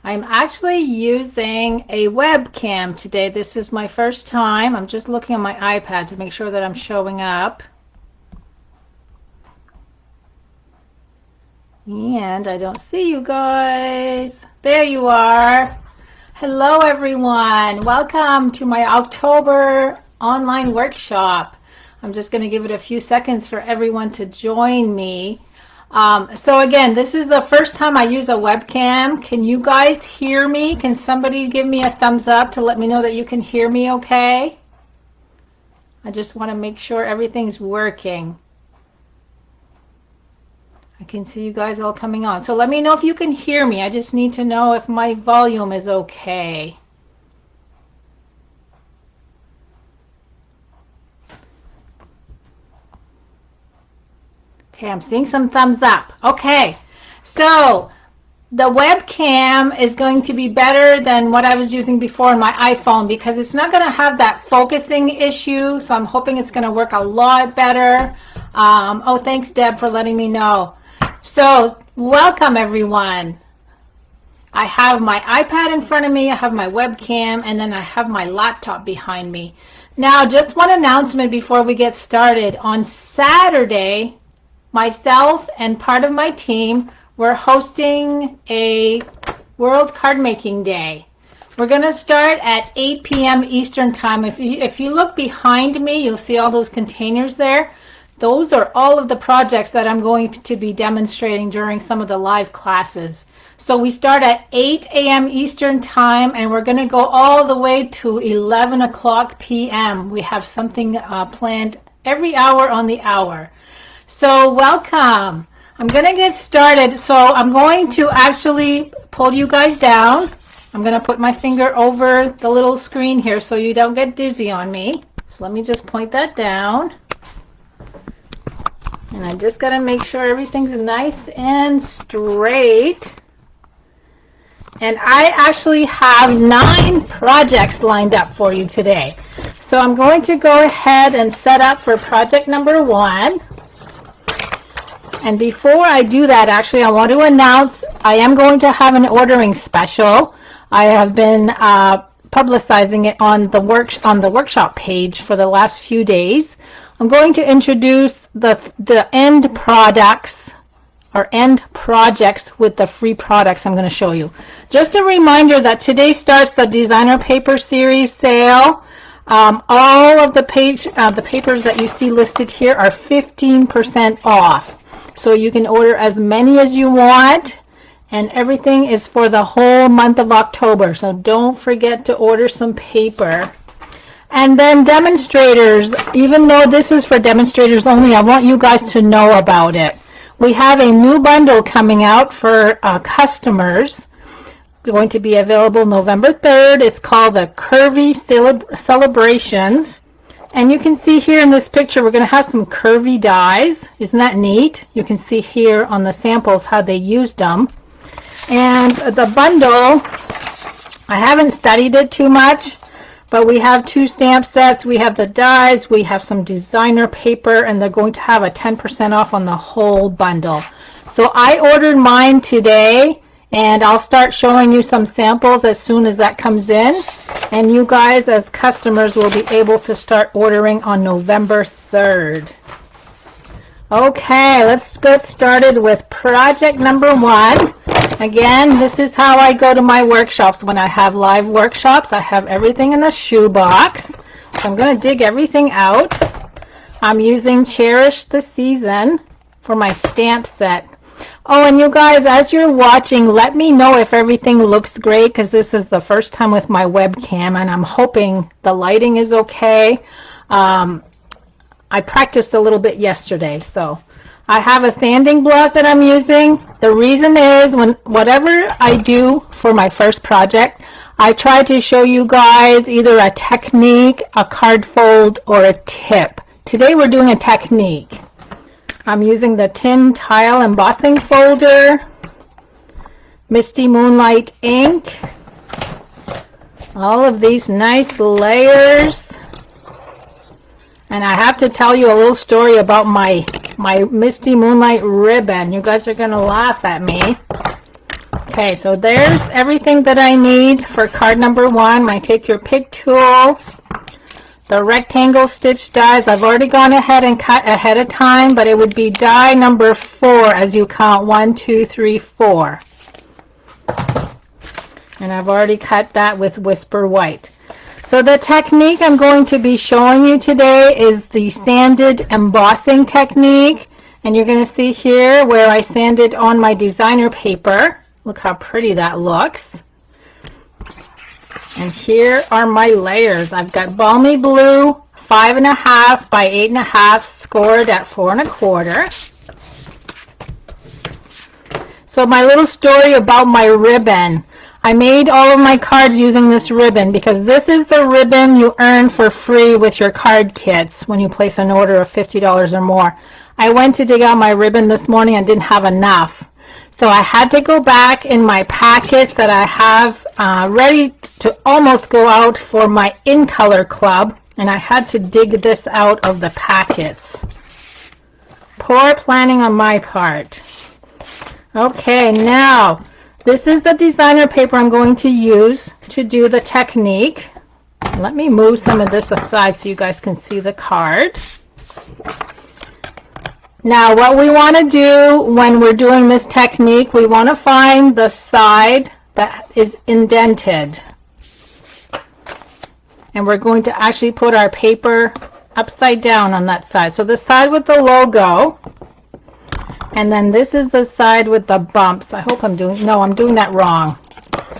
I'm actually using a webcam today. This is my first time. I'm just looking at my iPad to make sure that I'm showing up. And I don't see you guys. There you are. Hello everyone. Welcome to my October online workshop. I'm just going to give it a few seconds for everyone to join me. So again, this is the first time I use a webcam. Can you guys hear me? Can somebody give me a thumbs up to let me know that you can hear me okay? I just want to make sure everything's working. I can see you guys all coming on. So let me know if you can hear me. I just need to know if my volume is okay. Okay, I'm seeing some thumbs up. Okay, so the webcam is going to be better than what I was using before on my iPhone because it's not going to have that focusing issue. So I'm hoping it's going to work a lot better. Oh, thanks, Deb, for letting me know. So welcome, everyone. I have my iPad in front of me, I have my webcam, and then I have my laptop behind me. Now, just one announcement before we get started. On Saturday, myself and part of my team, we're hosting a World Card Making Day. We're going to start at 8 p.m. Eastern Time. If you look behind me, you'll see all those containers there. Those are all of the projects that I'm going to be demonstrating during some of the live classes. So we start at 8 a.m. Eastern Time, and we're going to go all the way to 11 o'clock p.m. We have something planned every hour on the hour. So welcome. I'm going to get started. So I'm going to actually pull you guys down. I'm going to put my finger over the little screen here so you don't get dizzy on me. So let me just point that down. And I just got to make sure everything's nice and straight. And I actually have 9 projects lined up for you today. So I'm going to go ahead and set up for project number 1. And before I do that, actually, I want to announce I am going to have an ordering special. I have been publicizing it on the workshop page for the last few days. I'm going to introduce the end products or end projects with the free products I'm going to show you. Just a reminder that today starts the designer paper series sale. All of the papers that you see listed here are 15% off. So you can order as many as you want, and everything is for the whole month of October. So don't forget to order some paper. And then demonstrators, even though this is for demonstrators only, I want you guys to know about it. We have a new bundle coming out for customers. It's going to be available November 3rd. It's called the Curvy Celebrations. And you can see here in this picture, we're going to have some curvy dies. Isn't that neat? You can see here on the samples how they used them. And the bundle, I haven't studied it too much, but we have 2 stamp sets. We have the dies, we have some designer paper, and they're going to have a 10% off on the whole bundle. So I ordered mine today, and I'll start showing you some samples as soon as that comes in. And you guys as customers will be able to start ordering on November 3rd. Okay, let's get started with project number 1. Again, this is how I go to my workshops. When I have live workshops, I have everything in a shoebox. So I'm going to dig everything out. I'm using Cherish the Season for my stamp set. Oh, and you guys, as you're watching, let me know if everything looks great, because this is the first time with my webcam, and I'm hoping the lighting is okay. I practiced a little bit yesterday, so I have a sanding block that I'm using. The reason is whatever I do for my first project, I try to show you guys either a technique, a card fold, or a tip. Today we're doing a technique. I'm using the tin tile embossing folder, Misty Moonlight ink, all of these nice layers. And I have to tell you a little story about my Misty Moonlight ribbon. You guys are going to laugh at me. Okay, so there's everything that I need for card number 1. I take your pick tool, the rectangle stitch dies. I've already gone ahead and cut ahead of time, but it would be die number 4 as you count 1, 2, 3, 4. And I've already cut that with Whisper White. So the technique I'm going to be showing you today is the sanded embossing technique. And you're going to see here where I sanded on my designer paper. Look how pretty that looks. And here are my layers. I've got Balmy Blue 5.5 by 8.5 scored at 4 1/4. So my little story about my ribbon. I made all of my cards using this ribbon because this is the ribbon you earn for free with your card kits when you place an order of $50 or more. I went to dig out my ribbon this morning and didn't have enough. So I had to go back in my packets that I have ready to almost go out for my In Color Club, and I had to dig this out of the packets. Poor planning on my part. Okay, now this is the designer paper I'm going to use to do the technique. Let me move some of this aside so you guys can see the card. Now what we want to do when we're doing this technique, we want to find the side that is indented. And we're going to actually put our paper upside down on that side. So the side with the logo, and then this is the side with the bumps. I hope I'm doing, no, I'm doing that wrong.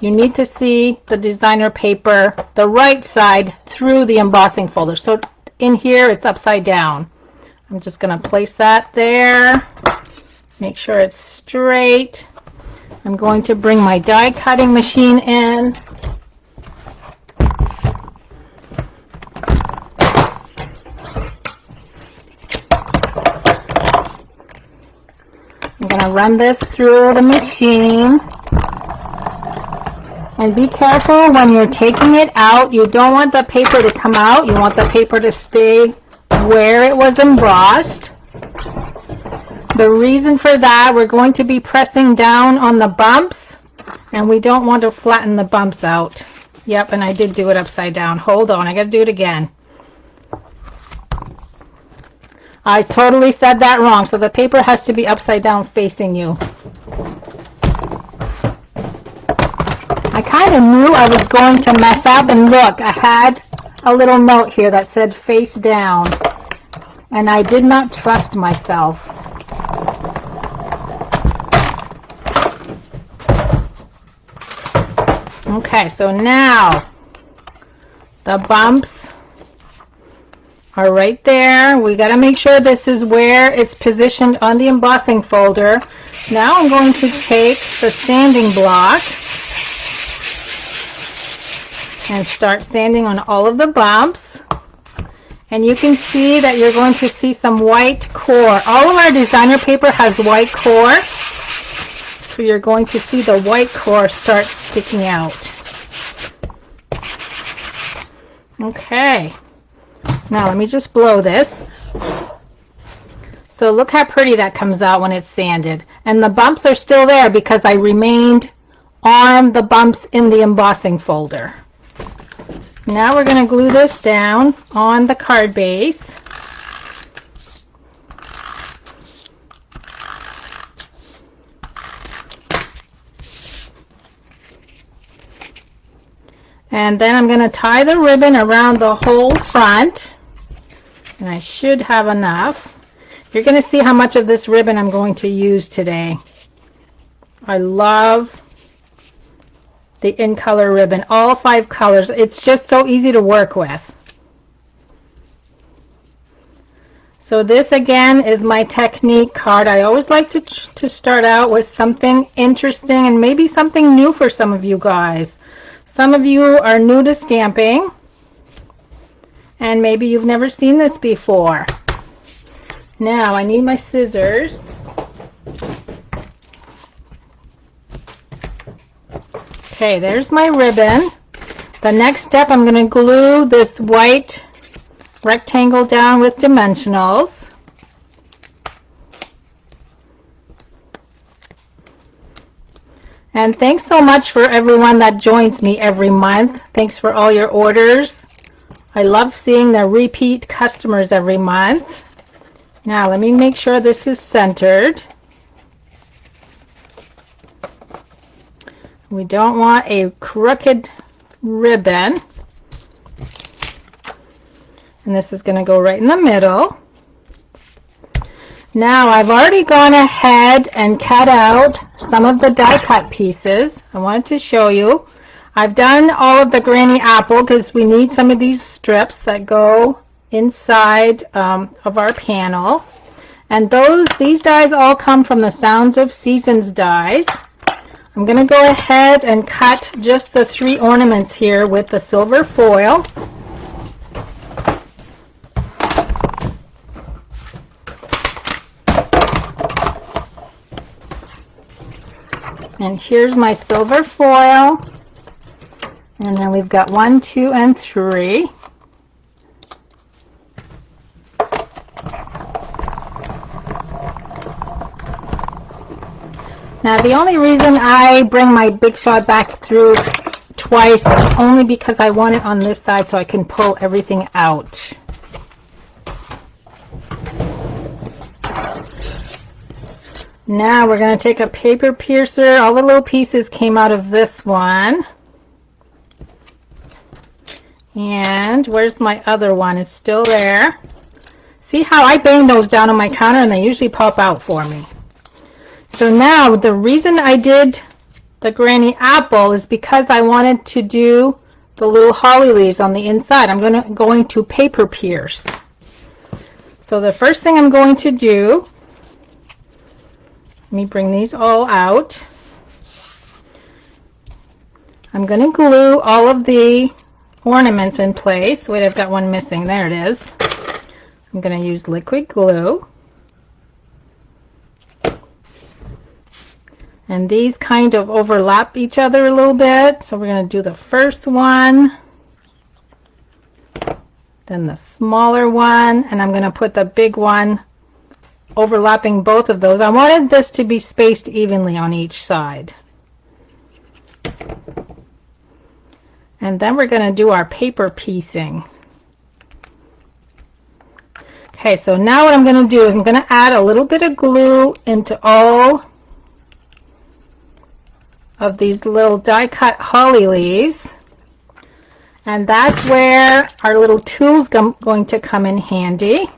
You need to see the designer paper, the right side through the embossing folder. So in here it's upside down. I'm just going to place that there, make sure it's straight. I'm going to bring my die cutting machine in. I'm going to run this through the machine. And be careful when you're taking it out. You don't want the paper to come out. You want the paper to stay where it was embossed. The reason for that, we're going to be pressing down on the bumps, and we don't want to flatten the bumps out. Yep, and I did do it upside down. Hold on, I got to do it again. I totally said that wrong, so the paper has to be upside down facing you. I kind of knew I was going to mess up, and look, I had a little note here that said face down, and I did not trust myself. Okay, so now the bumps are right there. We got to make sure this is where it's positioned on the embossing folder. Now I'm going to take the sanding block and start sanding on all of the bumps. And you can see that you're going to see some white core. All of our designer paper has white core. So you're going to see the white core start sticking out. Okay. Now let me just blow this. So look how pretty that comes out when it's sanded. And the bumps are still there because I remained on the bumps in the embossing folder. Now we're going to glue this down on the card base. And then I'm going to tie the ribbon around the whole front. And I should have enough. You're going to see how much of this ribbon I'm going to use today. I love the In Color ribbon, all 5 colors. It's just so easy to work with. So this again is my technique card. I always like to start out with something interesting and maybe something new for some of you guys. Some of you are new to stamping and maybe you've never seen this before. Now I need my scissors. Okay, there's my ribbon. The next step, I'm going to glue this white rectangle down with dimensionals. And thanks so much for everyone that joins me every month. Thanks for all your orders. I love seeing the repeat customers every month. Now let me make sure this is centered. We don't want a crooked ribbon. And this is going to go right in the middle. Now I've already gone ahead and cut out some of the die cut pieces. I wanted to show you. I've done all of the granny apple because we need some of these strips that go inside of our panel. And these dies all come from the Sounds of Seasons dies. I'm going to go ahead and cut just the 3 ornaments here with the silver foil. And here's my silver foil. And then we've got 1, 2, and 3. Now the only reason I bring my Big Shot back through twice is only because I want it on this side so I can pull everything out. Now we're going to take a paper piercer. All the little pieces came out of this one. And where's my other one? It's still there. See how I bang those down on my counter and they usually pop out for me. So now the reason I did the granny apple is because I wanted to do the little holly leaves on the inside. I'm going to paper pierce. So the first thing I'm going to do, let me bring these all out. I'm going to glue all of the ornaments in place. Wait, I've got one missing. There it is. I'm going to use liquid glue. And these kind of overlap each other a little bit. So we're going to do the first one, then the smaller one, and I'm going to put the big one overlapping both of those. I wanted this to be spaced evenly on each side. And then we're going to do our paper piecing. Okay, so now what I'm going to do is I'm going to add a little bit of glue into all of these little die cut holly leaves, and that's where our little tool's going to come in handy.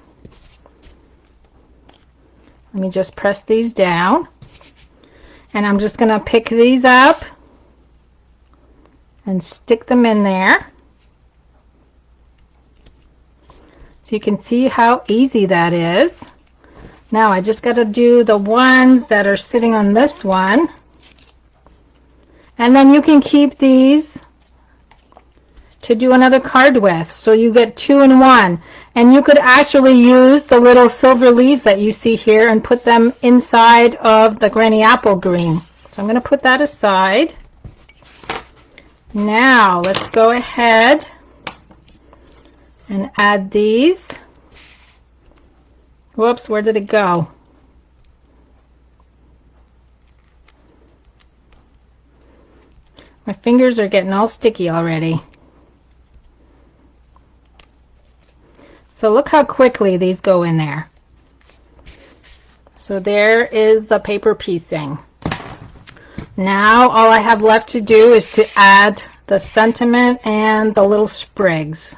Let me just press these down, and I'm just going to pick these up and stick them in there. So you can see how easy that is. Now I just got to do the ones that are sitting on this one. And then you can keep these to do another card with. So you get 2 in 1. And you could actually use the little silver leaves that you see here and put them inside of the granny apple green. So I'm going to put that aside. Now let's go ahead and add these. Whoops, where did it go? My fingers are getting all sticky already. So look how quickly these go in there. So there is the paper piecing. Now all I have left to do is to add the sentiment and the little sprigs.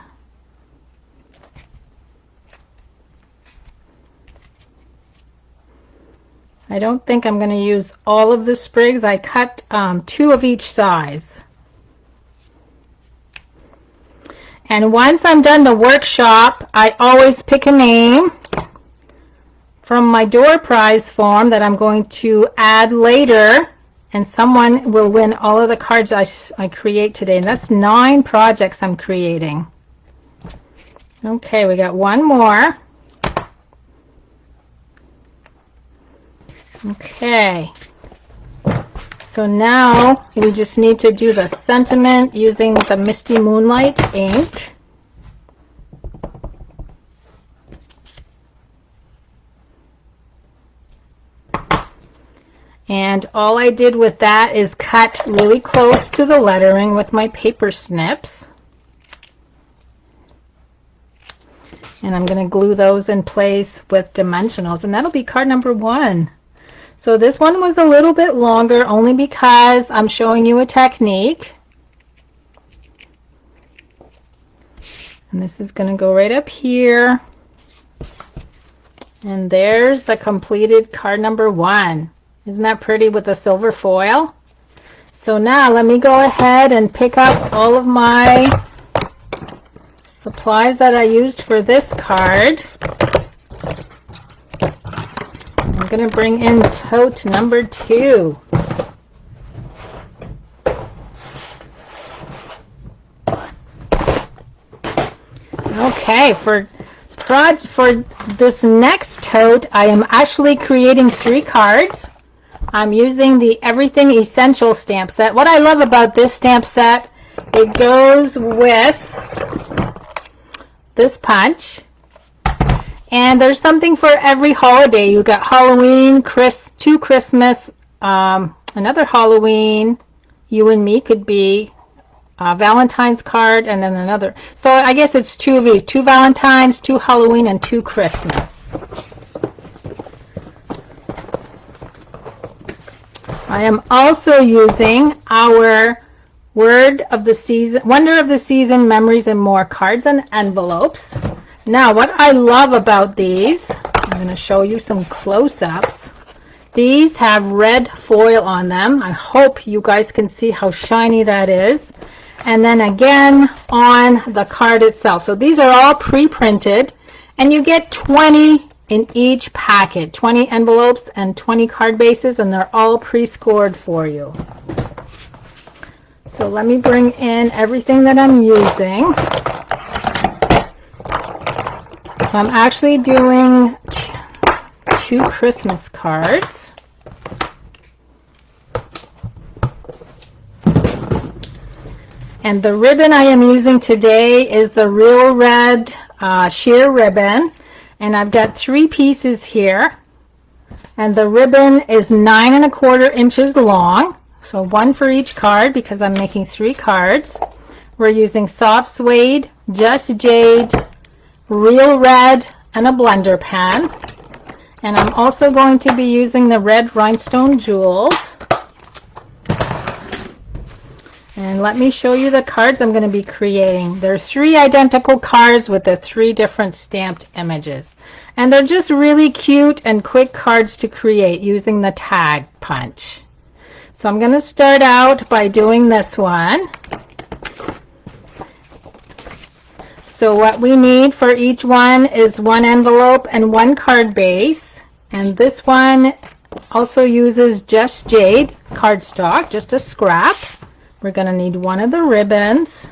I don't think I'm going to use all of the sprigs. I cut 2 of each size. And once I'm done the workshop, I always pick a name from my door prize form that I'm going to add later, and someone will win all of the cards I create today. And that's 9 projects I'm creating. Okay, we got one more. Okay, so now we just need to do the sentiment using the Misty Moonlight ink. And all I did with that is cut really close to the lettering with my paper snips. And I'm going to glue those in place with dimensionals, and that'll be card number 1. So this one was a little bit longer only because I'm showing you a technique. And this is going to go right up here. And there's the completed card number 1. Isn't that pretty with the silver foil? So now let me go ahead and pick up all of my supplies that I used for this card. I'm going to bring in tote number 2. Okay, for this next tote, I am actually creating 3 cards. I'm using the Everything Essential stamp set. What I love about this stamp set, it goes with this punch. And there's something for every holiday. You got Halloween, 2 Christmas, another Halloween, you and me could be Valentine's card, and then another. So I guess it's 2 of each. 2 Valentine's, 2 Halloween, and 2 Christmas. I am also using our Wonder of the Season, Memories and More cards and envelopes. Now, what I love about these, I'm going to show you some close-ups. These have red foil on them. I hope you guys can see how shiny that is. And then again on the card itself. So these are all pre-printed, and you get 20 in each packet, 20 envelopes and 20 card bases, and they're all pre-scored for you. So let me bring in everything that I'm using. So I'm actually doing 2 Christmas cards. And the ribbon I am using today is the Real Red sheer ribbon. And I've got 3 pieces here. And the ribbon is 9 1/4 inches long. So 1 for each card because I'm making 3 cards. We're using soft suede, Just Jade, Real Red, and a blender pen. And I'm also going to be using the red rhinestone jewels. And let me show you the cards I'm going to be creating. There's 3 identical cards with the 3 different stamped images. And they're just really cute and quick cards to create using the tag punch. So I'm going to start out by doing this one. So what we need for each one is 1 envelope and 1 card base. And this one also uses Just Jade cardstock, just a scrap. We're going to need 1 of the ribbons.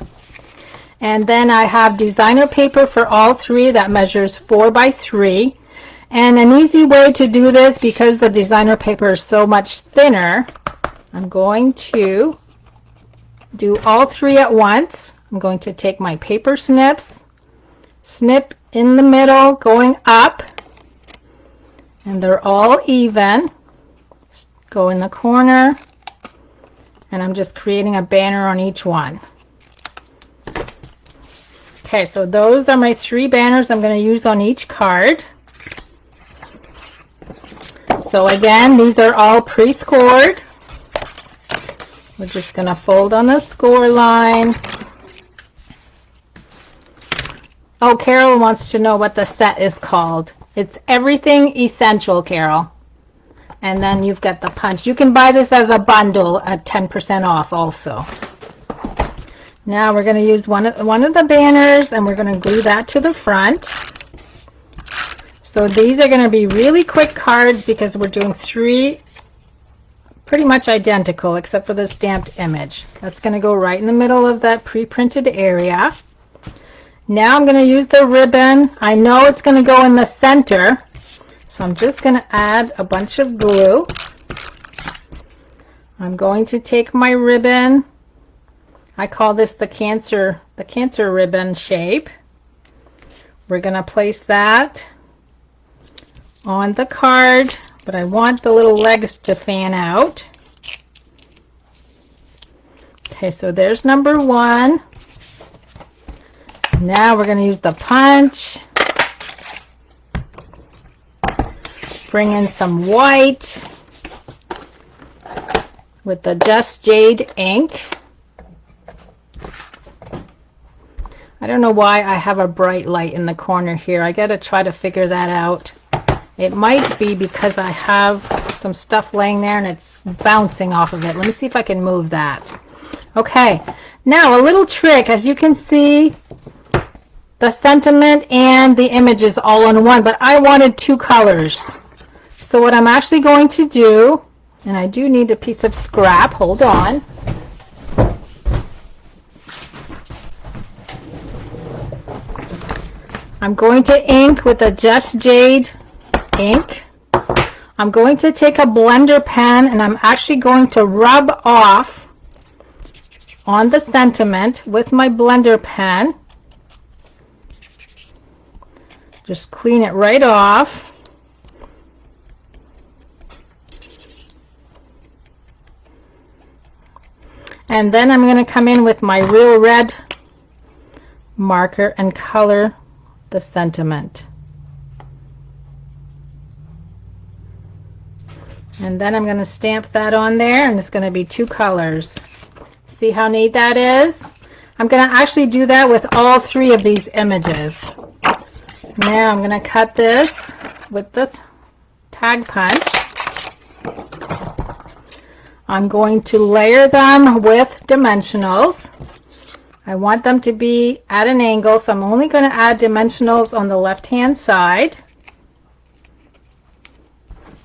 And then I have designer paper for all 3 that measures 4 by 3. And an easy way to do this, because the designer paper is so much thinner, I'm going to do all 3 at once. I'm going to take my paper snips, snip in the middle going up, and they're all even. Go in the corner, and I'm just creating a banner on each one. Okay, so those are my 3 banners I'm going to use on each card. So again, these are all pre-scored. We're just going to fold on the score line. Oh, Carol wants to know what the set is called. It's Everything Essential, Carol. And then you've got the punch. You can buy this as a bundle at 10% off also. Now we're going to use one of the banners, and we're going to glue that to the front. So these are going to be really quick cards because we're doing 3 pretty much identical except for the stamped image. That's going to go right in the middle of that pre-printed area. Now I'm going to use the ribbon. I know it's going to go in the center, so I'm just going to add a bunch of glue. I'm going to take my ribbon. I call this the cancer ribbon shape. We're going to place that on the card but I want the little legs to fan out. Okay, so there's number 1. Now we're going to use the punch. Bring in some white with the Just Jade ink. I don't know why I have a bright light in the corner here. I got to try to figure that out. It might be because I have some stuff laying there and it's bouncing off of it. Let me see if I can move that. Okay, now a little trick. As you can see, the sentiment and the images all in one, but I wanted 2 colors. So what I'm actually going to do, and I do need a piece of scrap, hold on. I'm going to ink with a Just Jade ink. I'm going to take a blender pen and I'm actually going to rub off on the sentiment with my blender pen. Just clean it right off. And then I'm going to come in with my real red marker and color the sentiment. And then I'm going to stamp that on there, and it's going to be 2 colors. See how neat that is? I'm going to actually do that with all 3 of these images. Now I'm going to cut this with this tag punch. I'm going to layer them with dimensionals. I want them to be at an angle, so I'm only going to add dimensionals on the left-hand side.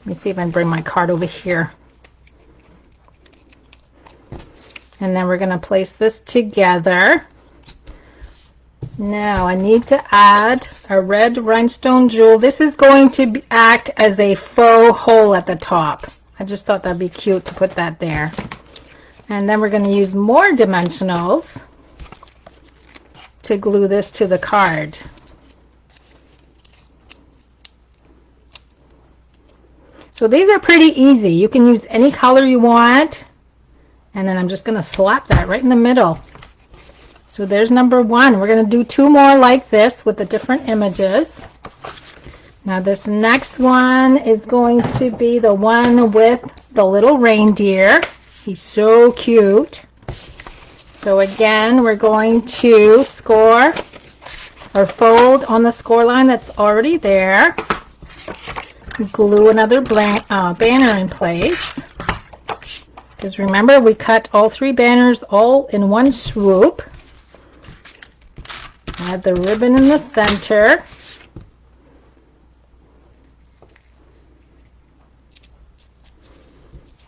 Let me see if I can bring my card over here. And then we're going to place this together. Now I need to add a red rhinestone jewel. This is going to act as a faux hole at the top. I just thought that'd be cute to put that there. And then we're going to use more dimensionals to glue this to the card. So these are pretty easy. You can use any color you want. And then I'm just going to slap that right in the middle. So there's number 1. We're going to do 2 more like this with the different images. Now this next one is going to be the one with the little reindeer. He's so cute. So again, we're going to score or fold on the score line that's already there. Glue another banner in place. Because remember, we cut all 3 banners all in one swoop. Add the ribbon in the center.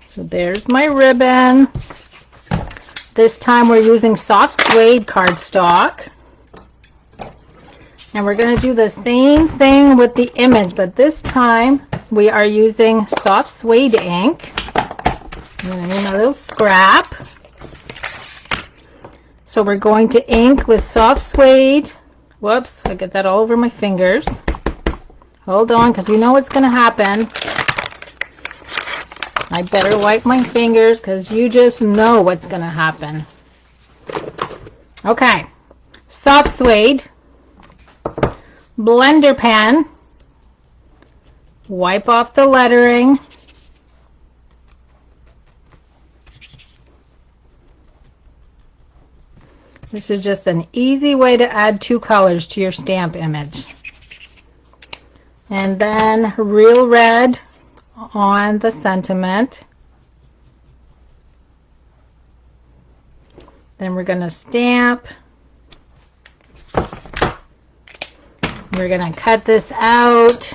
So there's my ribbon. This time we're using soft suede cardstock. And we're going to do the same thing with the image, but this time we are using soft suede ink. I'm going to need a little scrap. So we're going to ink with soft suede. Whoops, I get that all over my fingers. Hold on, because you know what's going to happen. I better wipe my fingers because you just know what's going to happen. Okay, soft suede, blender pen, wipe off the lettering, this is just an easy way to add 2 colors to your stamp image. And then real red on the sentiment. Then we're going to stamp. We're going to cut this out.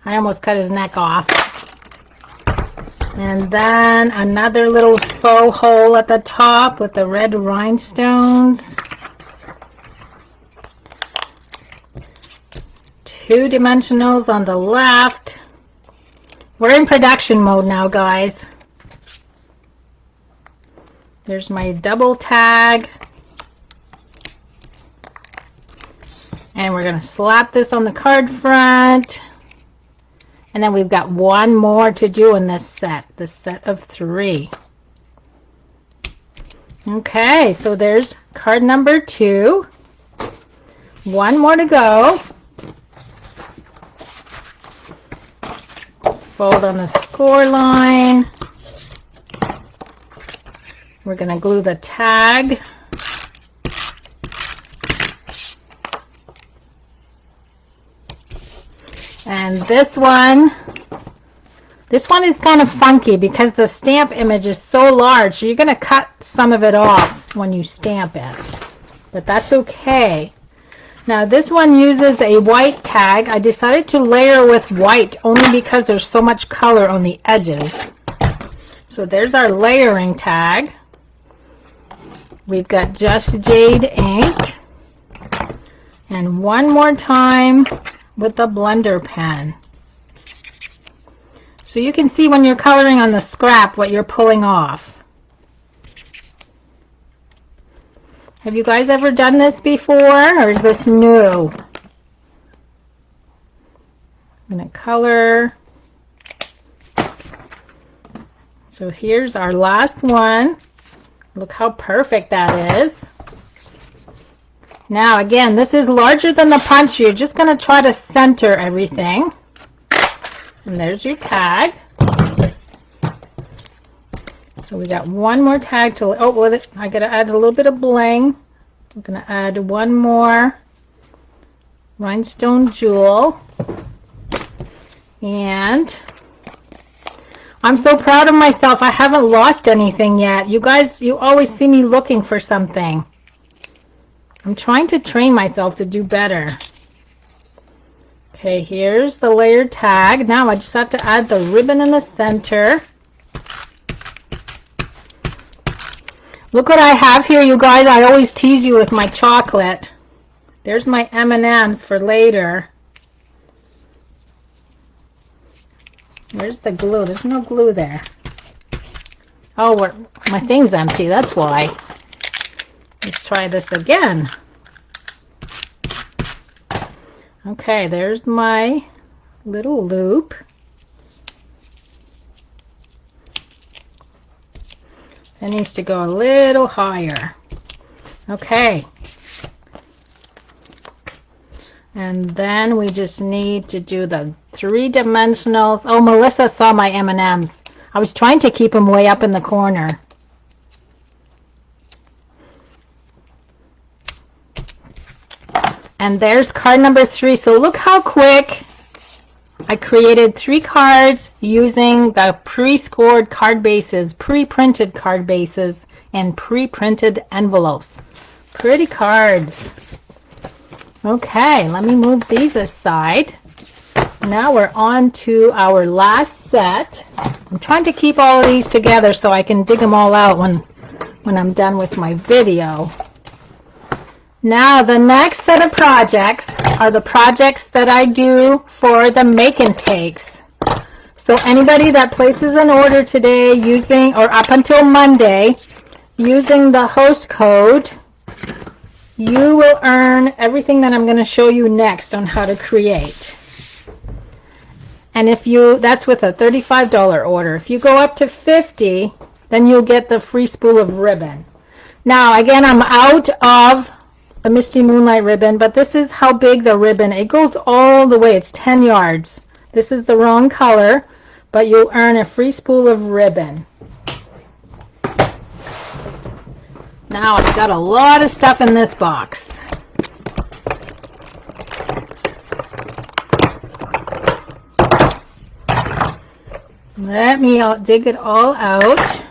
I almost cut his neck off. And then another little faux hole at the top with the red rhinestones. 2 dimensionals on the left. We're in production mode now, guys. There's my double tag. And we're going to slap this on the card front. And then we've got one more to do in this set of 3. Okay, so there's card number 2. One more to go. Fold on the score line. We're going to glue the tag. And this one is kind of funky because the stamp image is so large, so you're going to cut some of it off when you stamp it. But that's okay. Now this one uses a white tag. I decided to layer with white only because there's so much color on the edges. So there's our layering tag. We've got Just Jade ink. And one more time with the blender pen. So you can see when you're coloring on the scrap what you're pulling off. Have you guys ever done this before, or is this new? I'm going to color. So here's our last one. Look how perfect that is. Now again, this is larger than the punch. You're just going to try to center everything. And there's your tag. So we got one more tag to, oh, with it, I got to add a little bit of bling. I'm going to add one more rhinestone jewel. And I'm so proud of myself. I haven't lost anything yet. You guys, you always see me looking for something. I'm trying to train myself to do better. Okay, here's the layered tag. Now I just have to add the ribbon in the center. Look what I have here, you guys. I always tease you with my chocolate. There's my M&Ms for later. Where's the glue? There's no glue there. Oh, my thing's empty. That's why. Let's try this again. Okay, there's my little loop. It needs to go a little higher. Okay. And then we just need to do the 3-dimensionals. Oh, Melissa saw my M&Ms. I was trying to keep them way up in the corner. And there's card number 3. So look how quick I created 3 cards using the pre-scored card bases, pre-printed card bases, and pre-printed envelopes. Pretty cards. Okay, let me move these aside. Now we're on to our last set. I'm trying to keep all of these together so I can dig them all out when I'm done with my video. Now the next set of projects are the projects that I do for the make and takes. So anybody that places an order today using, or up until Monday, using the host code, you will earn everything that I'm going to show you next on how to create. And if you, that's with a $35 order. If you go up to $50, then you'll get the free spool of ribbon. Now again, I'm out of the Misty Moonlight ribbon, but this is how big the ribbon, it goes all the way, it's 10 yards. This is the wrong color, but you'll earn a free spool of ribbon. Now I've got a lot of stuff in this box. Let me dig it all out.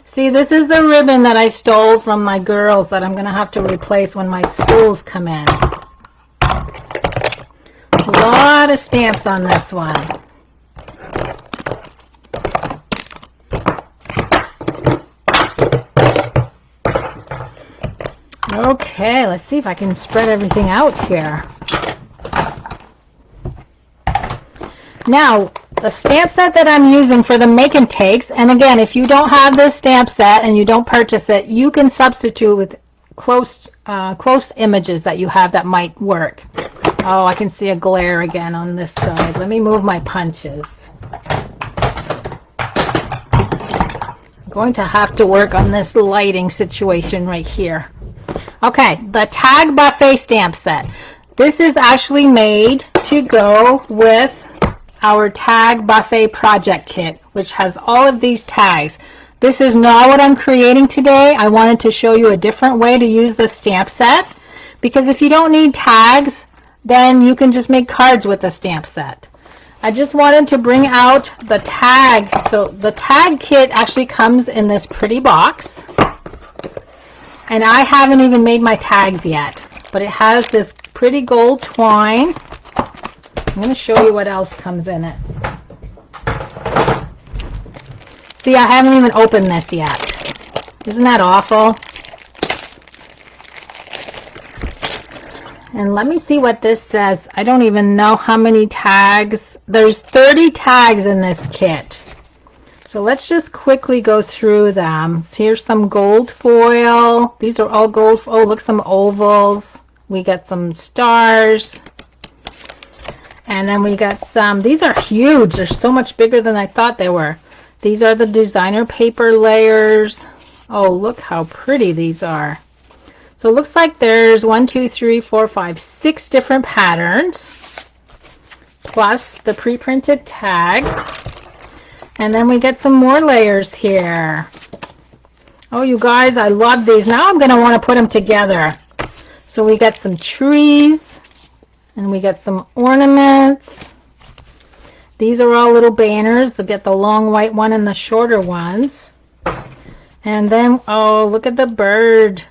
See, this is the ribbon that I stole from my girls that I'm going to have to replace when my spools come in. A lot of stamps on this one. Okay, let's see if I can spread everything out here. Now, the stamp set that I'm using for the make and takes, and again, if you don't have this stamp set and you don't purchase it, you can substitute with close images that you have that might work. Oh, I can see a glare again on this side. Let me move my punches. I'm going to have to work on this lighting situation right here. Okay, the Tag Buffet stamp set. This is actually made to go with our Tag Buffet project kit, which has all of these tags. This is not what I'm creating today. I wanted to show you a different way to use the stamp set, because if you don't need tags, then you can just make cards with the stamp set. I just wanted to bring out the tag. So the tag kit actually comes in this pretty box. And I haven't even made my tags yet, but it has this pretty gold twine. I'm going to show you what else comes in it. See, I haven't even opened this yet. Isn't that awful? And let me see what this says. I don't even know how many tags. There's 30 tags in this kit. So let's just quickly go through them. So here's some gold foil. These are all gold. Oh, look, some ovals. We got some stars. And then we got some. These are huge. They're so much bigger than I thought they were. These are the designer paper layers. Oh, look how pretty these are. So it looks like there's 1, 2, 3, 4, 5, 6 different patterns, plus the pre-printed tags. And then we get some more layers here. Oh, you guys, I love these. Now I'm going to want to put them together. So we got some trees, and we got some ornaments. These are all little banners. They'll get the long white one and the shorter ones. And then, oh, look at the bird.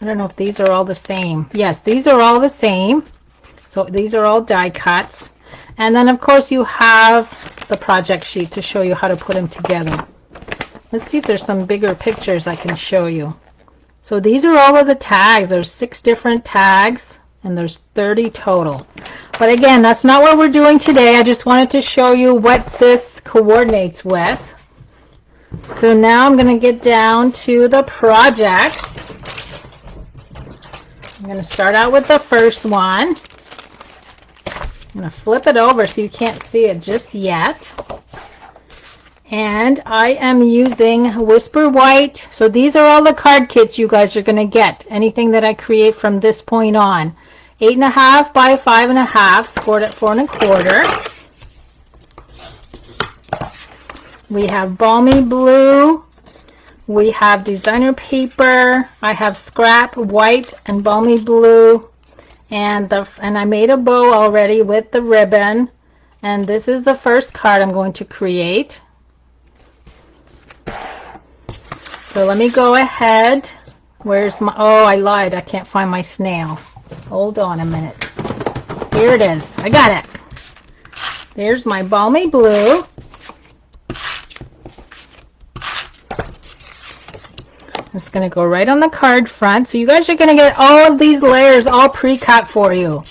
I don't know if these are all the same. Yes, these are all the same. So these are all die cuts. And then, of course, you have the project sheet to show you how to put them together. Let's see if there's some bigger pictures I can show you. So these are all of the tags. There's 6 different tags, and there's 30 total. But again, that's not what we're doing today. I just wanted to show you what this coordinates with. So now I'm going to get down to the project. I'm going to start out with the first one. I'm going to flip it over so you can't see it just yet. And I am using Whisper White. So these are all the card kits you guys are going to get. Anything that I create from this point on. 8.5 by 5.5, scored at 4 1/4. We have Balmy Blue. We have designer paper. I have scrap white and balmy blue, and I made a bow already with the ribbon. And this is the first card I'm going to create. So let me go ahead. Where's my? Oh, I lied. I can't find my snail. Hold on a minute. Here it is. I got it. There's my balmy blue. It's going to go right on the card front. So you guys are going to get all of these layers all pre-cut for you.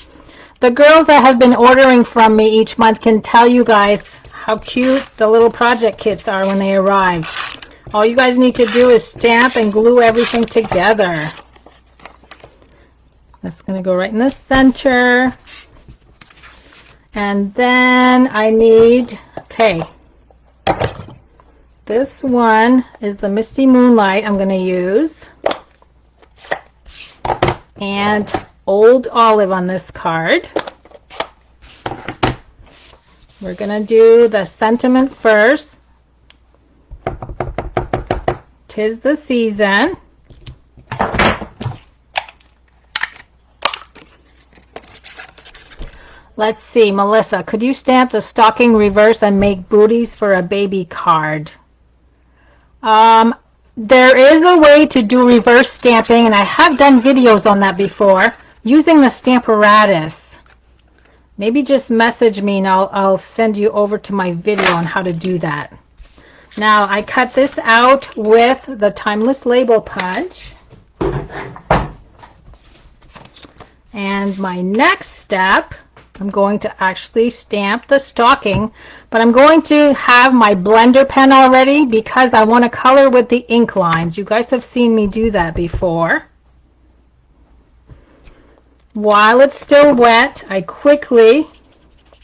The girls that have been ordering from me each month can tell you guys how cute the little project kits are when they arrive. All you guys need to do is stamp and glue everything together. That's going to go right in the center. And then I need, okay, this one is the Misty Moonlight I'm going to use. And Old Olive on this card. We're going to do the sentiment first. 'Tis the season. Let's see, Melissa, could you stamp the stocking reverse and make booties for a baby card? There is a way to do reverse stamping, and I have done videos on that before, using the Stamparatus. Maybe just message me and I'll send you over to my video on how to do that. Now, I cut this out with the Timeless Label Punch. And my next step, I'm going to actually stamp the stocking, but I'm going to have my blender pen already because I want to color with the ink lines. You guys have seen me do that before. while it's still wet, I quickly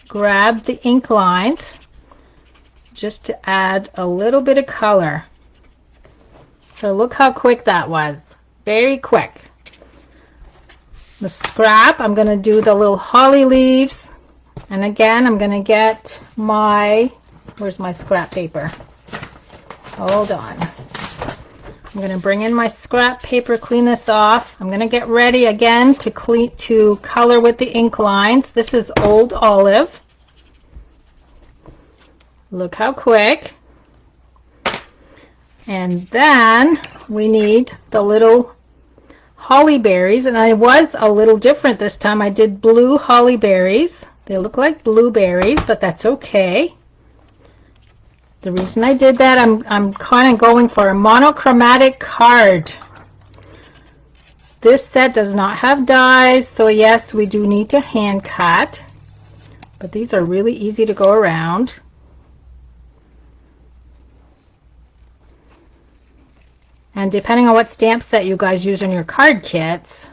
grab the ink lines just to add a little bit of color. So look how quick that was. Very quick. The scrap, I'm going to do the little holly leaves. And again, I'm going to get my, where's my scrap paper? Hold on. I'm going to bring in my scrap paper, clean this off. I'm going to get ready again to color with the ink lines. This is Old Olive. Look how quick. And then we need the little holly berries, and I was a little different this time. I did blue holly berries. They look like blueberries, but that's okay. The reason I did that, I'm kind of going for a monochromatic card. This set does not have dies, so yes, we do need to hand cut, but these are really easy to go around. And depending on what stamps that you guys use in your card kits,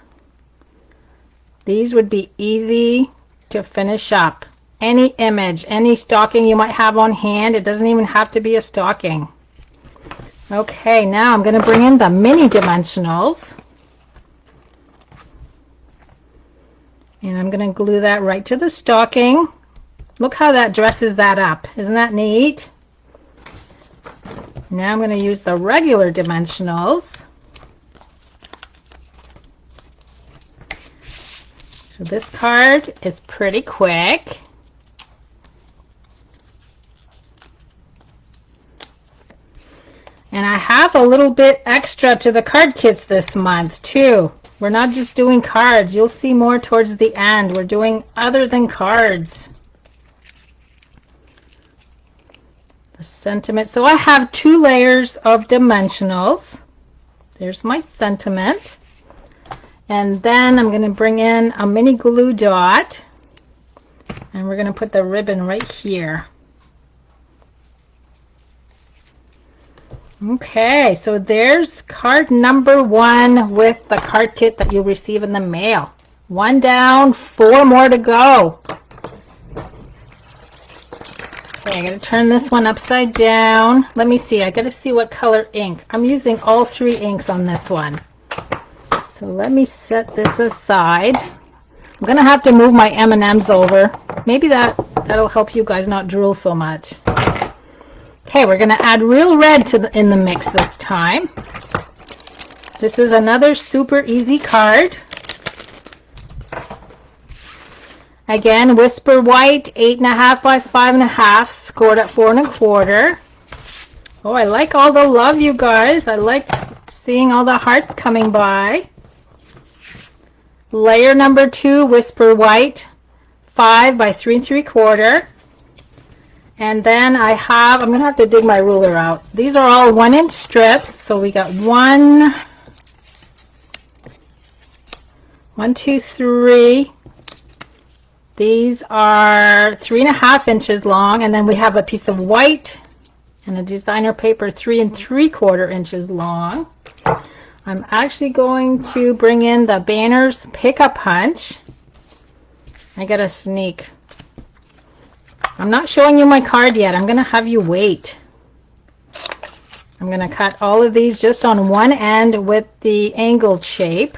these would be easy to finish up. Any image, any stocking you might have on hand, it doesn't even have to be a stocking. Okay, now I'm going to bring in the mini dimensionals. And I'm going to glue that right to the stocking. Look how that dresses that up. Isn't that neat? Now I'm going to use the regular dimensionals. So this card is pretty quick. And I have a little bit extra to the card kits this month too. We're not just doing cards. You'll see more towards the end. We're doing other than cards. The sentiment. So I have 2 layers of dimensionals. There's my sentiment. And then I'm going to bring in a mini glue dot. And we're going to put the ribbon right here. Okay, so there's card number 1 with the card kit that you'll receive in the mail. 1 down, 4 more to go. Okay, I'm going to turn this one upside down. Let me see, I got to see what color ink. I'm using all 3 inks on this one. So let me set this aside. I'm going to have to move my M&Ms over. Maybe that'll help you guys not drool so much. Okay, we're going to add real red in the mix this time. This is another super easy card. Again, Whisper White, 8.5 by 5.5, scored at 4 1/4. Oh, I like all the love, you guys. I like seeing all the hearts coming by. Layer number 2, Whisper White, 5 by 3 3/4. And then I'm going to have to dig my ruler out. These are all 1-inch strips. So we got 1, 2, 3. These are 3.5 inches long. And then we have a piece of white and a designer paper 3 3/4 inches long. I'm actually going to bring in the Banners Pick-a-Punch. I got a sneak. I'm not showing you my card yet. I'm going to have you wait. I'm going to cut all of these just on one end with the angled shape.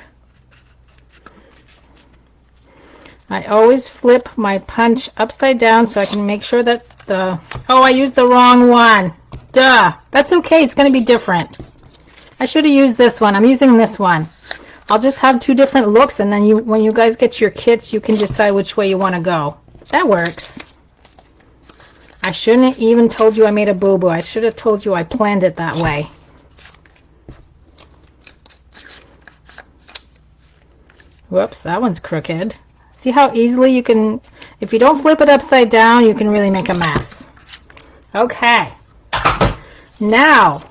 I always flip my punch upside down so I can make sure that's the... Oh, I used the wrong one. Duh. That's okay. It's going to be different. I should have used this one. I'm using this one. I'll just have 2 different looks, and then when you guys get your kits, you can decide which way you want to go. That works. I shouldn't have even told you I made a boo-boo. I should have told you I planned it that way. Whoops, that one's crooked. See how easily you can, if you don't flip it upside down, you can really make a mess. Okay. Now,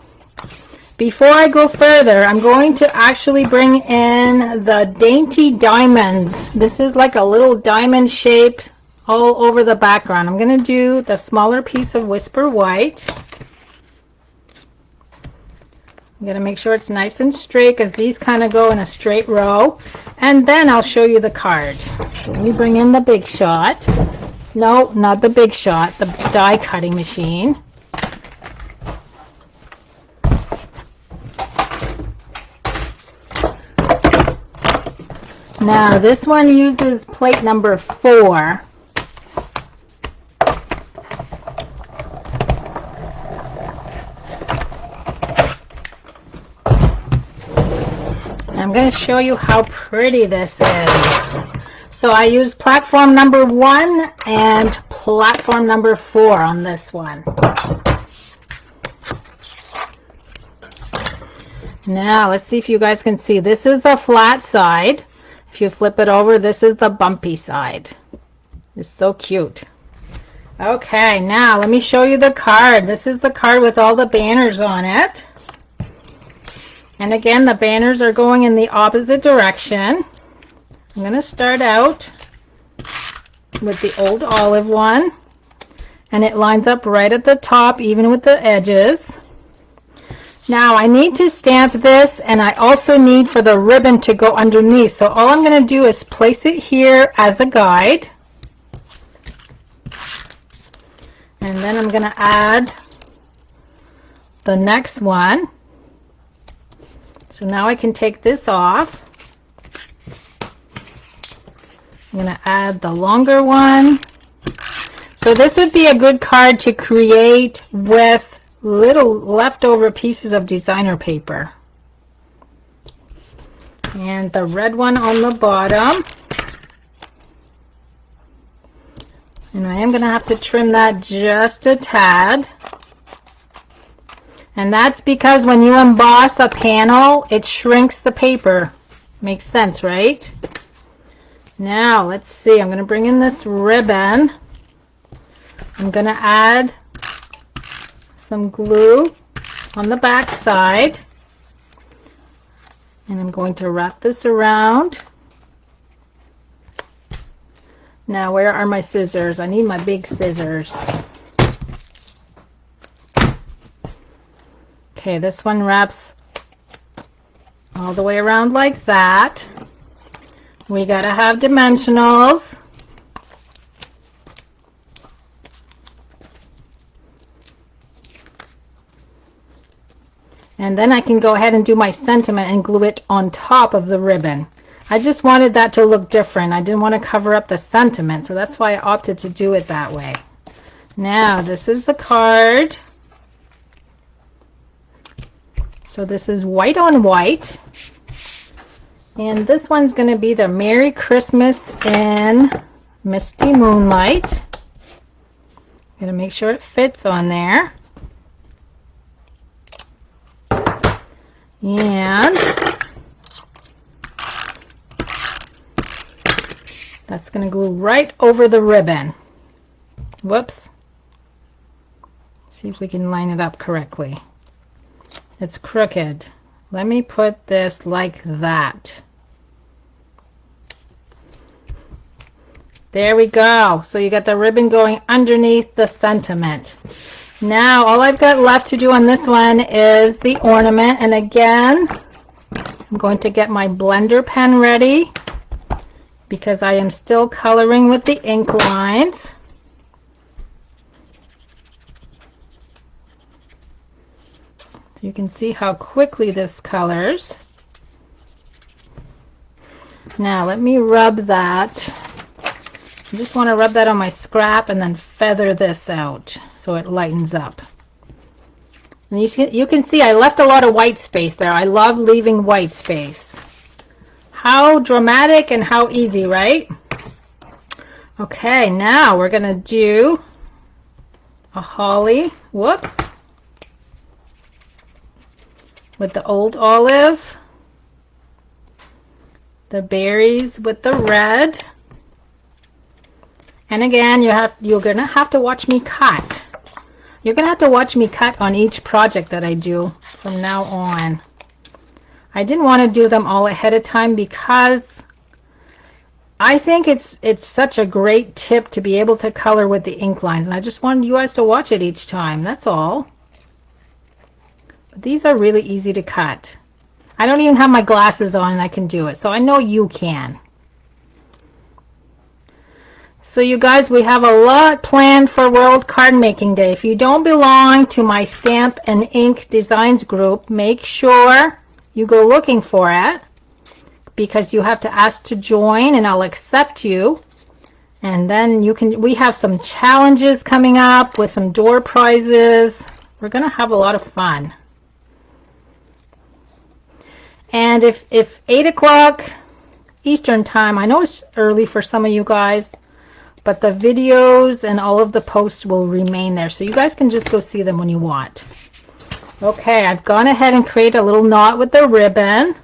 before I go further, I'm going to actually bring in the Dainty Diamonds. This is like a little diamond shape all over the background. I'm going to do the smaller piece of Whisper White. I'm going to make sure it's nice and straight because these kind of go in a straight row. and then I'll show you the card. So let me bring in the Big Shot. No, not the Big Shot, the die cutting machine. Now this one uses plate number 4. I'm going to show you how pretty this is. So I used platform number 1 and platform number 4 on this one. Now let's see if you guys can see. This is the flat side. If you flip it over, this is the bumpy side. It's so cute. Okay, now let me show you the card. This is the card with all the banners on it. And again, the banners are going in the opposite direction. I'm going to start out with the old olive one. And it lines up right at the top, even with the edges. Now I need to stamp this, and I also need for the ribbon to go underneath. So all I'm going to do is place it here as a guide. And then I'm going to add the next one. So now I can take this off. I'm going to add the longer one. So this would be a good card to create with little leftover pieces of designer paper. And the red one on the bottom. And I am going to have to trim that just a tad. And that's because when you emboss a panel, it shrinks the paper. Makes sense, right? Now, let's see. I'm going to bring in this ribbon. I'm going to add some glue on the back side. And I'm going to wrap this around. Now, where are my scissors? I need my big scissors. Okay, this one wraps all the way around like that. We gotta have dimensionals. And then I can go ahead and do my sentiment and glue it on top of the ribbon. I just wanted that to look different. I didn't want to cover up the sentiment, so that's why I opted to do it that way. Now, this is the card. So this is white on white. And this one's going to be the Merry Christmas in Misty Moonlight. I'm going to make sure it fits on there. And that's going to glue right over the ribbon. Whoops. See if we can line it up correctly. It's crooked. Let me put this like that. There we go. So you got the ribbon going underneath the sentiment. Now all I've got left to do on this one is the ornament. And again, I'm going to get my blender pen ready because I am still coloring with the ink lines. You can see how quickly this colors. Now let me rub that. I just want to rub that on my scrap and then feather this out so it lightens up. And you can see I left a lot of white space there. I love leaving white space. How dramatic and how easy, right? Okay, now we're going to do a holly. Whoops. With the old olive, the berries with the red, and again you're gonna have to watch me cut. You're gonna have to watch me cut on each project that I do from now on. I didn't want to do them all ahead of time because I think it's such a great tip to be able to color with the ink lines, and I just wanted you guys to watch it each time. That's all. These are really easy to cut. I don't even have my glasses on and I can do it. So I know you can. So you guys, we have a lot planned for World Card Making Day. If you don't belong to my Stamp and Ink Designs group, make sure you go looking for it, because you have to ask to join and I'll accept you. And then you can, we have some challenges coming up with some door prizes. We're going to have a lot of fun. And if 8 o'clock Eastern time, I know it's early for some of you guys, but the videos and all of the posts will remain there. So you guys can just go see them when you want. Okay, I've gone ahead and created a little knot with the ribbon.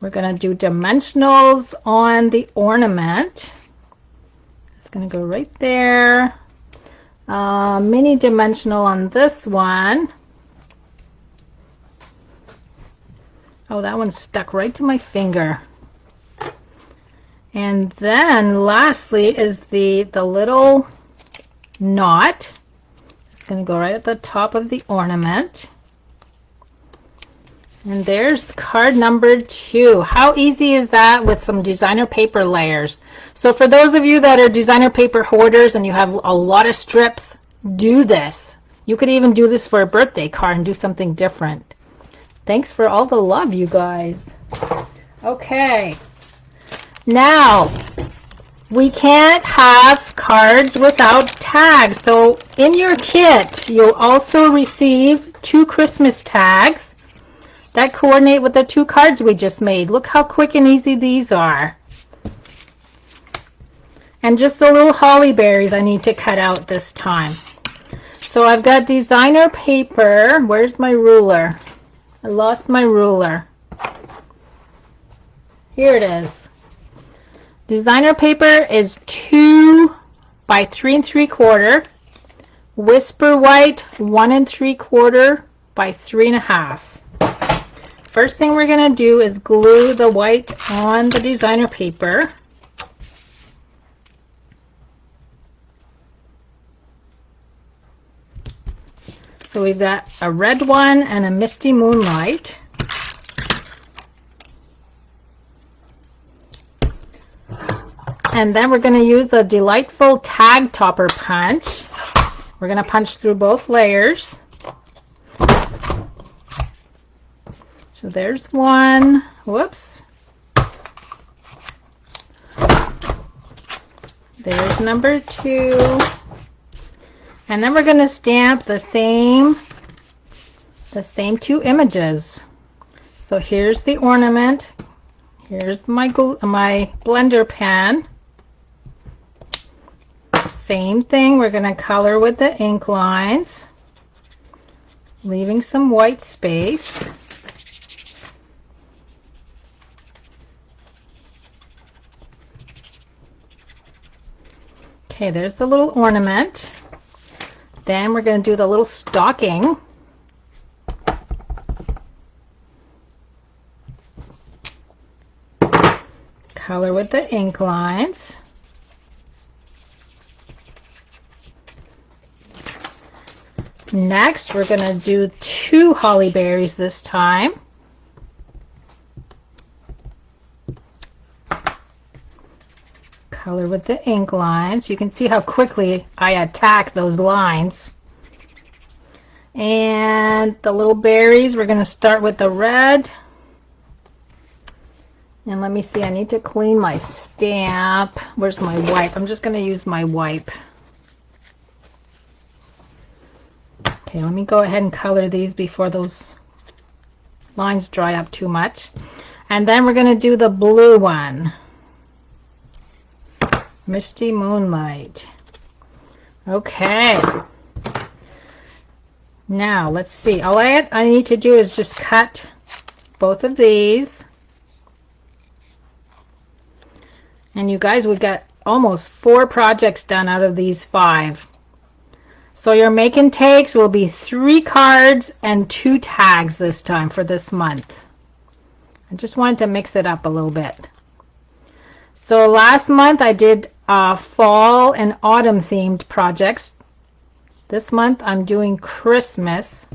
We're going to do dimensionals on the ornament. It's going to go right there. Mini dimensional on this one. Oh, that one stuck right to my finger. And then lastly is the little knot. It's going to go right at the top of the ornament. And there's card number 2. How easy is that with some designer paper layers? So for those of you that are designer paper hoarders and you have a lot of strips, do this. You could even do this for a birthday card and do something different. Thanks for all the love, you guys. Okay. Now, we can't have cards without tags. So in your kit, you'll also receive 2 Christmas tags that coordinate with the 2 cards we just made. Look how quick and easy these are. And just the little holly berries I need to cut out this time. So I've got designer paper. Where's my ruler? I lost my ruler. Here it is. Designer paper is 2 by 3 3/4. Whisper white 1 3/4 by 3 1/2. First thing we're going to do is glue the white on the designer paper. So we've got a red one and a misty moonlight. And then we're going to use the delightful tag topper punch. We're going to punch through both layers. So there's one. Whoops. There's number 2. And then we're going to stamp the same 2 images. So here's the ornament. Here's my blender pen. Same thing, we're going to color with the ink lines, leaving some white space. Okay, there's the little ornament. Then we're going to do the little stocking. Color with the ink lines. Next, we're going to do 2 holly berries this time. Color with the ink lines. You can see how quickly I attack those lines. And the little berries, we're going to start with the red. And let me see, I need to clean my stamp. Where's my wipe? I'm just going to use my wipe. Okay, let me go ahead and color these before those lines dry up too much. And then we're going to do the blue one. Misty Moonlight. Okay. Now, let's see. All I need to do is just cut both of these. And you guys, we've got almost 4 projects done out of these 5. So your make and takes will be 3 cards and 2 tags this time for this month. I just wanted to mix it up a little bit. So last month I did fall and autumn themed projects. This month I'm doing Christmas.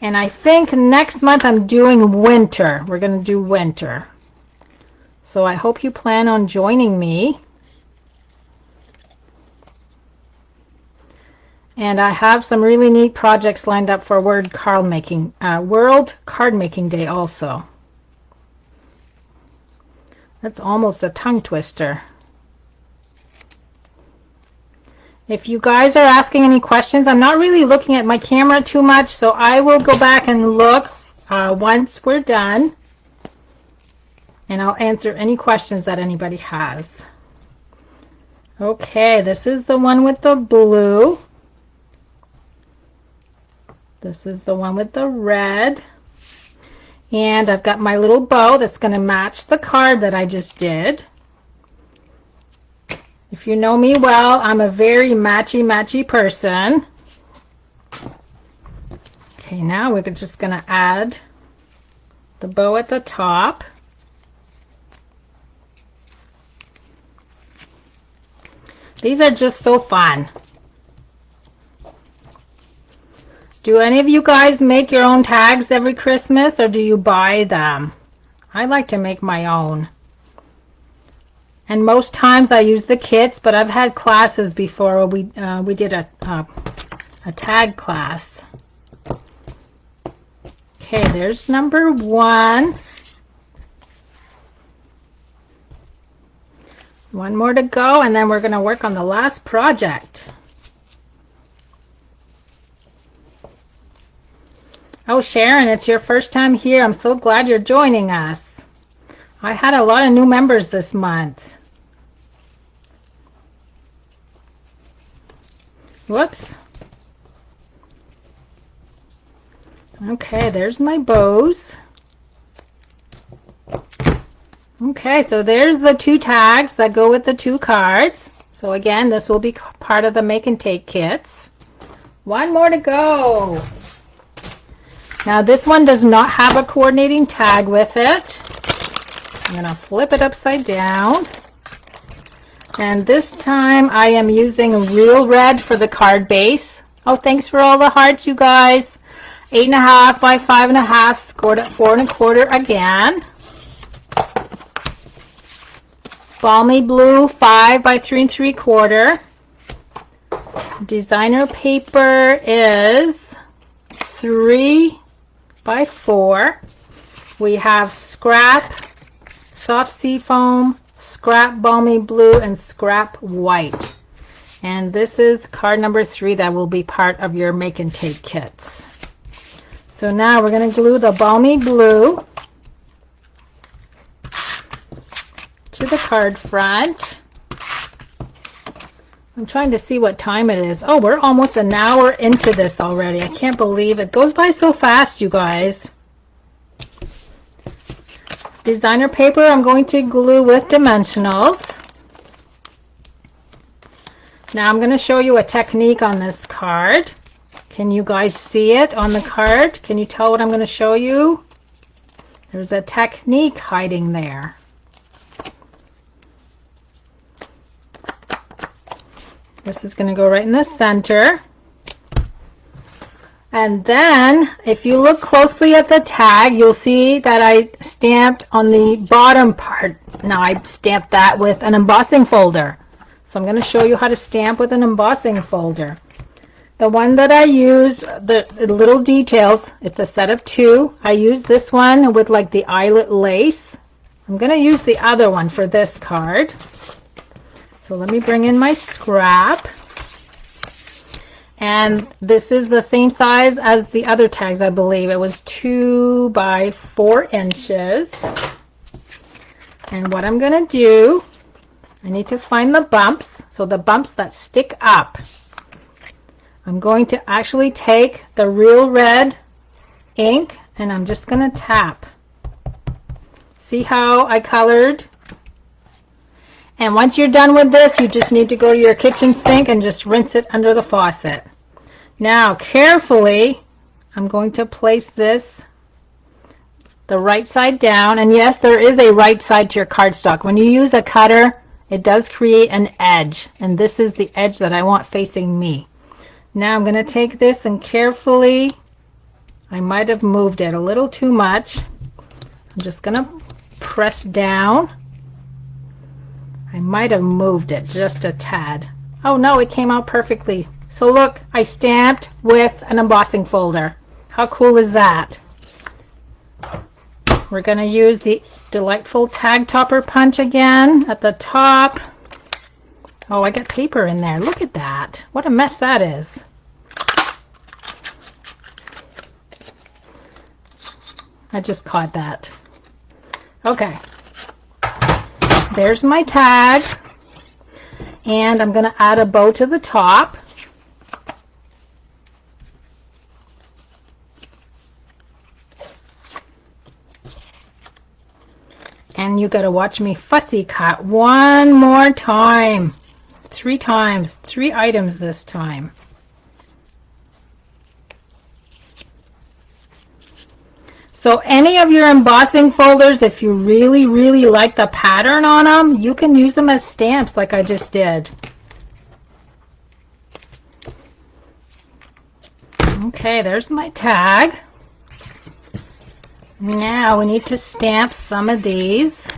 And I think next month I'm doing winter. We're going to do winter. So I hope you plan on joining me. And I have some really neat projects lined up for World Card Making Day also. That's almost a tongue twister. If you guys are asking any questions, I'm not really looking at my camera too much, so I will go back and look once we're done, and I'll answer any questions that anybody has. Okay, this is the one with the blue. This is the one with the red. And I've got my little bow that's going to match the card that I just did. If you know me well, I'm a very matchy person. Okay, now we're just going to add the bow at the top. These are just so fun. Do any of you guys make your own tags every Christmas, or do you buy them? I like to make my own. And most times I use the kits, but I've had classes before where we did a tag class. Okay, there's number 1. One more to go, and then we're going to work on the last project. Oh, Sharon, it's your first time here. I'm so glad you're joining us. I had a lot of new members this month. Whoops. Okay, there's my bows. Okay, so there's the 2 tags that go with the 2 cards. So again, this will be part of the make and take kits. One more to go. Now this one does not have a coordinating tag with it. I'm going to flip it upside down. And this time I am using real red for the card base. Oh, thanks for all the hearts, you guys. 8.5 by 5.5, scored at 4 1/4 again. Balmy blue, 5 by 3 3/4. Designer paper is 3 by 4. We have scrap, soft seafoam, scrap balmy blue, and scrap white. And this is card number 3 that will be part of your make and take kits. So now we're going to glue the balmy blue to the card front. I'm trying to see what time it is. Oh, we're almost an hour into this already. I can't believe it goes by so fast, you guys. Designer paper I'm going to glue with dimensionals. Now I'm going to show you a technique on this card. Can you guys see it on the card? Can you tell what I'm going to show you? There's a technique hiding there. This is going to go right in the center. And then, if you look closely at the tag, you'll see that I stamped on the bottom part. Now, I stamped that with an embossing folder. So I'm going to show you how to stamp with an embossing folder. The one that I used, the little details, it's a set of 2. I used this one with like the eyelet lace. I'm going to use the other one for this card. So let me bring in my scrap. And this is the same size as the other tags, I believe. It was 2 by 4 inches. And what I'm going to do, I need to find the bumps. So the bumps that stick up. I'm going to actually take the real red ink and I'm just going to tap. See how I colored? And once you're done with this, you just need to go to your kitchen sink and just rinse it under the faucet. Now, carefully, I'm going to place this the right side down. And yes, there is a right side to your cardstock. When you use a cutter, it does create an edge. And this is the edge that I want facing me. Now I'm going to take this and carefully I might have moved it a little too much. I'm just going to press down. I might have moved it just a tad. Oh no, it came out perfectly. So look, I stamped with an embossing folder. How cool is that? We're going to use the delightful tag topper punch again at the top. Oh, I got paper in there. Look at that. What a mess that is. I just caught that. Okay. There's my tag. And I'm going to add a bow to the top. And you got to watch me fussy cut one more time. 3 times. 3 items this time. So any of your embossing folders, if you really, really like the pattern on them, you can use them as stamps like I just did. Okay, there's my tag. Now we need to stamp some of these.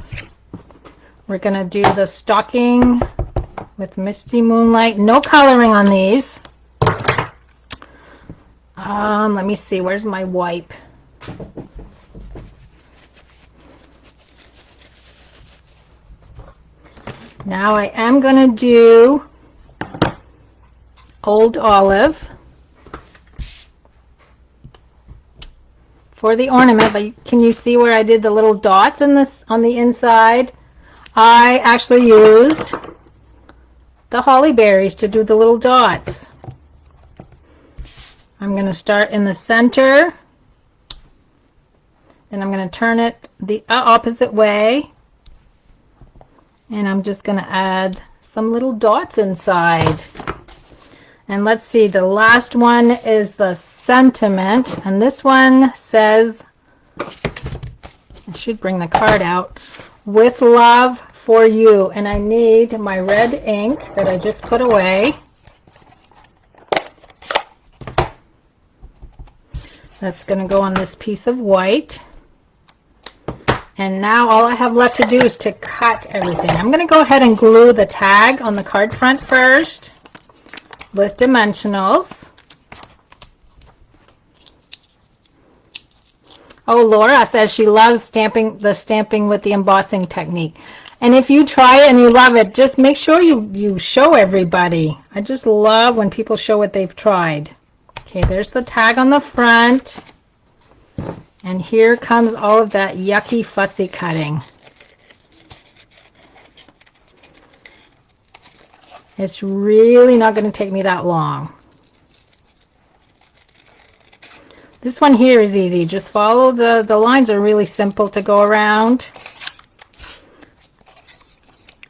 We're going to do the stocking with Misty Moonlight. No coloring on these. Let me see, where's my wipe? Now I am going to do Old Olive for the ornament, but can you see where I did the little dots in this on the inside? I actually used the holly berries to do the little dots. I'm going to start in the center, and I'm going to turn it the opposite way, and I'm just going to add some little dots inside. And let's see, the last one is the sentiment, and this one says, I should bring the card out, with love for you. And I need my red ink that I just put away. That's going to go on this piece of white. And now all I have left to do is to cut everything. I'm going to go ahead and glue the tag on the card front first with dimensionals. Oh, Laura says she loves stamping with the embossing technique. And if you try it and you love it, just make sure you show everybody. I just love when people show what they've tried. Okay, there's the tag on the front. And here comes all of that yucky fussy cutting. It's really not going to take me that long. This one here is easy. Just follow the lines are really simple to go around.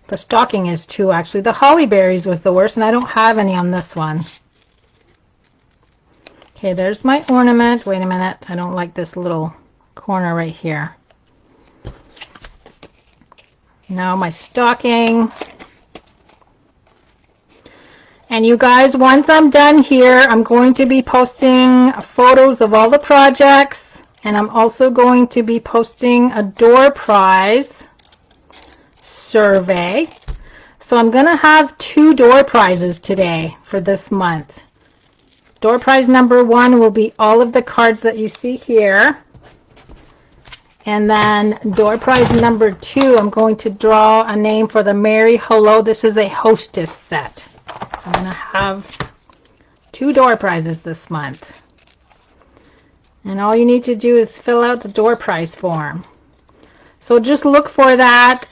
The stocking is too, actually. The holly berries was the worst, and I don't have any on this one. Okay, there's my ornament. Wait a minute. I don't like this little corner right here. Now my stocking. And you guys, once I'm done here, I'm going to be posting photos of all the projects, and I'm also going to be posting a door prize survey. So I'm going to have 2 door prizes today for this month. Door prize number 1 will be all of the cards that you see here. And then door prize number 2, I'm going to draw a name for the Merry Hello. This is a hostess set. So I'm going to have 2 door prizes this month. And all you need to do is fill out the door prize form. So just look for that.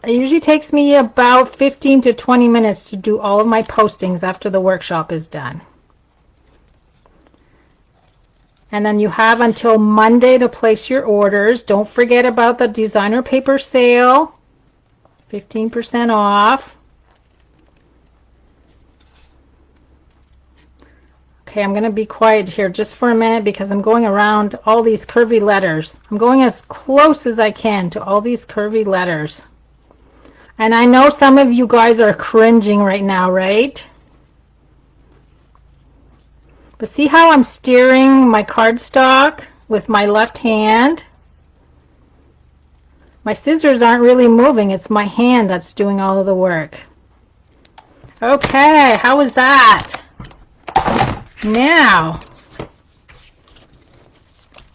It usually takes me about 15 to 20 minutes to do all of my postings after the workshop is done. And then you have until Monday to place your orders. Don't forget about the designer paper sale, 15% off. Okay, I'm going to be quiet here just for a minute because I'm going around all these curvy letters. I'm going as close as I can to all these curvy letters. And I know some of you guys are cringing right now, right? But see how I'm steering my cardstock with my left hand? My scissors aren't really moving. It's my hand that's doing all of the work. Okay, how was that? Now,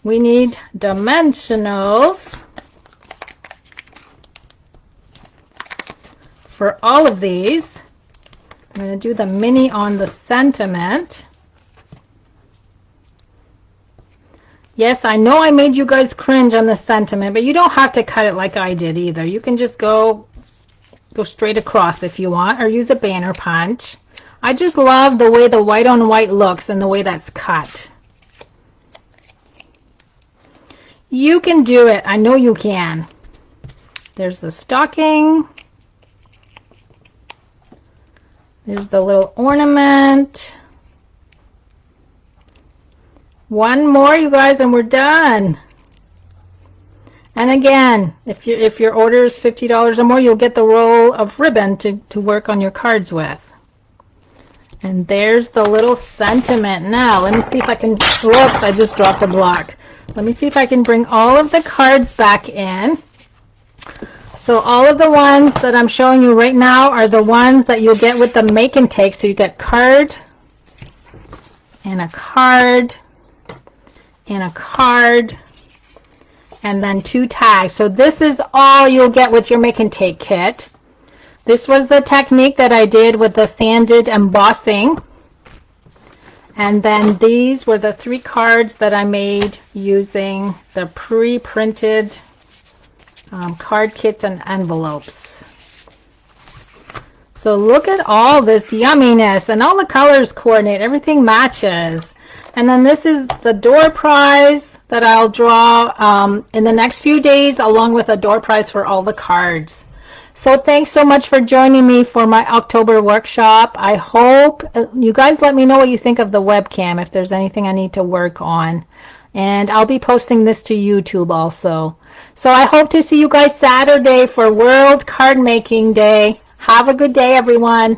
we need dimensionals for all of these. I'm going to do the mini on the sentiment. Yes, I know I made you guys cringe on the sentiment, but you don't have to cut it like I did either. You can just go straight across if you want, or use a banner punch. I just love the way the white on white looks and the way that's cut. You can do it. I know you can. There's the stocking. There's the little ornament. One more, you guys, and we're done. And again, if your order is $50 or more, you'll get the roll of ribbon to work on your cards with. And there's the little sentiment. Now, let me see if I can, whoops, I just dropped a block. Let me see if I can bring all of the cards back in. So all of the ones that I'm showing you right now are the ones that you'll get with the make and take. So you get card, and a card, and a card, and then 2 tags. So this is all you'll get with your make and take kit. This was the technique that I did with the sanded embossing. And then these were the 3 cards that I made using the pre-printed card kits and envelopes. So look at all this yumminess, and all the colors coordinate. Everything matches. And then this is the door prize that I'll draw in the next few days, along with a door prize for all the cards. So thanks so much for joining me for my October workshop. I hope you guys let me know what you think of the webcam, if there's anything I need to work on. And I'll be posting this to YouTube also. So I hope to see you guys Saturday for World Card Making Day. Have a good day, everyone.